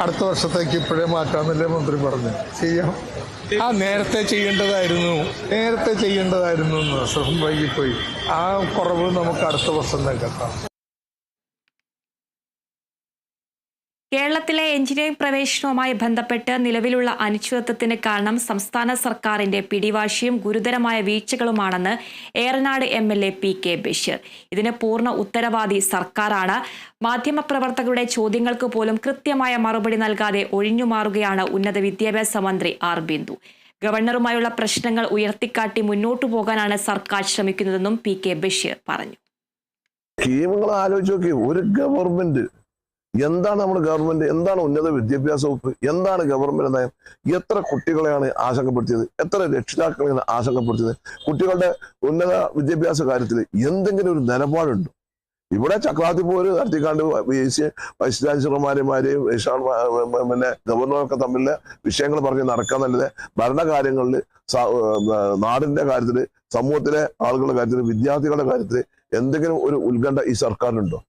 അടുത്ത വർഷത്തേക്ക് ഇപ്പോഴേ മാറ്റാമെന്നല്ലേ മന്ത്രി പറഞ്ഞു. ചെയ്യാം. നേരത്തെ ചെയ്യേണ്ടതായിരുന്നു എന്ന് വൈകിപ്പോയി. ആ കുറവ് നമുക്ക് അടുത്ത വർഷം നികത്താം. കേരളത്തിലെ എഞ്ചിനീയറിംഗ് പ്രവേശനവുമായി ബന്ധപ്പെട്ട് നിലവിലുള്ള അനിശ്ചിതത്വത്തിന് കാരണം സംസ്ഥാന സർക്കാരിന്റെ പിടിവാശിയും ഗുരുതരമായ വീഴ്ചകളുമാണെന്ന് ഏറനാട് MLA PK ബഷീർ. ഇതിന് പൂർണ്ണ ഉത്തരവാദി സർക്കാരാണ്. മാധ്യമപ്രവർത്തകരുടെ ചോദ്യങ്ങൾക്ക് പോലും കൃത്യമായ മറുപടി നൽകാതെ ഒഴിഞ്ഞുമാറുകയാണ് ഉന്നത വിദ്യാഭ്യാസ മന്ത്രി R ബിന്ദു. ഗവർണറുമായുള്ള പ്രശ്നങ്ങൾ ഉയർത്തിക്കാട്ടി മുന്നോട്ടു പോകാനാണ് സർക്കാർ ശ്രമിക്കുന്നതെന്നും PK ബഷീർ പറഞ്ഞു. ഒരു ഗവൺമെന്റ് എന്താണ് നമ്മുടെ ഗവൺമെന്റ്, എന്താണ് ഉന്നത വിദ്യാഭ്യാസ വകുപ്പ്, എന്താണ് ഗവൺമെന്റ് നയം, എത്ര കുട്ടികളെയാണ് ആശങ്കപ്പെടുത്തിയത്, എത്ര രക്ഷിതാക്കളെയാണ് ആശങ്കപ്പെടുത്തിയത്, കുട്ടികളുടെ ഉന്നത വിദ്യാഭ്യാസ കാര്യത്തിൽ എന്തെങ്കിലും ഒരു നിലപാടുണ്ടോ? ഇവിടെ ചക്രാത്തി പോര് നടത്തിക്കാണ്ട് വൈസ് ചാൻസലർമാരെയും പിന്നെ ഗവർണറൊക്കെ തമ്മിലെ വിഷയങ്ങൾ പറഞ്ഞ് നടക്കാന്നല്ലാതെ ഭരണകാര്യങ്ങളിൽ, നാടിന്റെ കാര്യത്തിൽ, സമൂഹത്തിലെ ആളുകളുടെ കാര്യത്തിൽ, വിദ്യാർത്ഥികളുടെ കാര്യത്തിൽ എന്തെങ്കിലും ഒരു ഉത്കണ്ഠ ഈ സർക്കാരിനുണ്ടോ?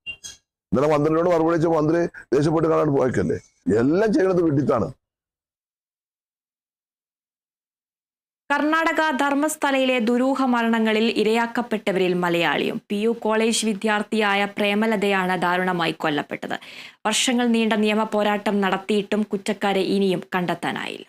ഇന്നലെ മന്ത്രിയോട് മറുപടി വെച്ച മന്ത്രി ദേഷ്യപ്പെട്ട് കാണാൻ പോയക്കല്ലേ. എല്ലാം ചെയ്യുന്നത് വിട്ടിട്ടാണ്. കർണാടക ധർമ്മസ്ഥലയിലെ ദുരൂഹ മരണങ്ങളിൽ ഇരയാക്കപ്പെട്ടവരിൽ മലയാളിയും. PU കോളേജ് വിദ്യാർത്ഥിയായ പ്രേമലതയാണ് ദാരുണമായി കൊല്ലപ്പെട്ടത്. വർഷങ്ങൾ നീണ്ട നിയമ പോരാട്ടം നടത്തിയിട്ടും കുറ്റക്കാരെ ഇനിയും കണ്ടെത്താനായില്ല.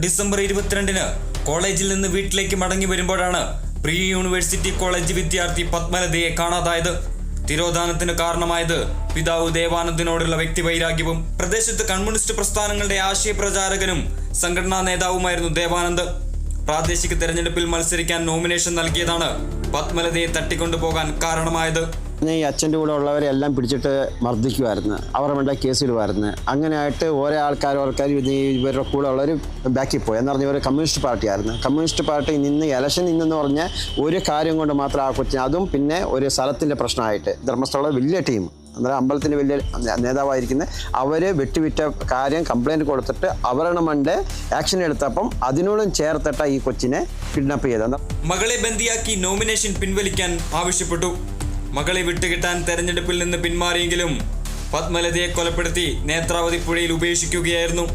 ഡിസംബർ 22 കോളേജിൽ നിന്ന് വീട്ടിലേക്ക് മടങ്ങി വരുമ്പോഴാണ് പ്രീ യൂണിവേഴ്സിറ്റി കോളേജ് വിദ്യാർത്ഥി പത്മലതയെ കാണാതായത്. തിരോധാനത്തിന് കാരണമായത് പിതാവ് ദേവാനന്ദിനോടുള്ള വ്യക്തിവൈരാഗ്യവും. പ്രദേശത്ത് കമ്മ്യൂണിസ്റ്റ് പ്രസ്ഥാനങ്ങളുടെ ആശയപ്രചാരകനും സംഘടനാ നേതാവുമായിരുന്നു ദേവാനന്ദ്. പ്രാദേശിക തെരഞ്ഞെടുപ്പിൽ മത്സരിക്കാൻ നോമിനേഷൻ നൽകിയതാണ് പത്മലതയെ തട്ടിക്കൊണ്ടുപോകാൻ കാരണമായത്. ഈ അച്ഛൻ്റെ കൂടെ ഉള്ളവരെല്ലാം പിടിച്ചിട്ട് മർദ്ദിക്കുമായിരുന്നു, അവരുടെ വേണ്ട കേസിലുമായിരുന്നു. അങ്ങനെയായിട്ട് ഓരോ ആൾക്കാർ ഇവരുടെ കൂടെ ഉള്ളവർ ബാക്കിൽ പോയി. എന്ന് പറഞ്ഞാൽ ഇവർ കമ്മ്യൂണിസ്റ്റ് പാർട്ടിയായിരുന്നു. കമ്മ്യൂണിസ്റ്റ് പാർട്ടി നിന്ന് ഇലക്ഷൻ നിന്നെന്ന് പറഞ്ഞ ഒരു കാര്യം കൊണ്ട് മാത്രം ആ കൊച്ചിന്, അതും പിന്നെ ഒരു സ്ഥലത്തിൻ്റെ പ്രശ്നമായിട്ട് ധർമ്മസ്ഥല വലിയ ടീം, അന്നേരം അമ്പലത്തിൻ്റെ വലിയ നേതാവായിരിക്കുന്നത്, അവർ വെട്ടിവിറ്റ കാര്യം കംപ്ലൈൻറ്റ് കൊടുത്തിട്ട് അവരുടെ മണ്ട് ആക്ഷൻ എടുത്തപ്പം അതിനോടും ചേർത്തിട്ട ഈ കൊച്ചിനെ കിഡ്നാപ്പ് ചെയ്തത്. മകളെ ബന്ദിയാക്കി നോമിനേഷൻ പിൻവലിക്കാൻ ആവശ്യപ്പെട്ടു. മകളെ വിട്ടുകിട്ടാൻ തെരഞ്ഞെടുപ്പിൽ നിന്ന് പിന്മാറിയെങ്കിലും പത്മലതയെ കൊലപ്പെടുത്തി നേത്രാവതി പുഴയിൽ ഉപേക്ഷിക്കുകയായിരുന്നു.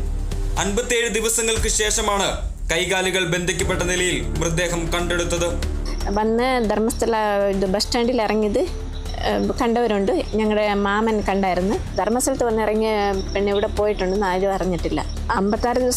57 ദിവസങ്ങൾക്ക് ശേഷമാണ് കൈകാലുകൾ ബന്ധിക്കപ്പെട്ട നിലയിൽ മൃതദേഹം കണ്ടെടുത്തത്. വന്ന് ധർമ്മസ്ഥല ബസ് സ്റ്റാൻഡിൽ ഇറങ്ങിയത് കണ്ടവരുണ്ട്. ഞങ്ങളുടെ മാമൻ കണ്ടായിരുന്നു. ധർമ്മസ്ഥലത്ത് വന്നിറങ്ങിയ പെണ്ണ് ഇവിടെ പോയിട്ടുണ്ടെന്ന് ആരും അറിഞ്ഞിട്ടില്ല. 56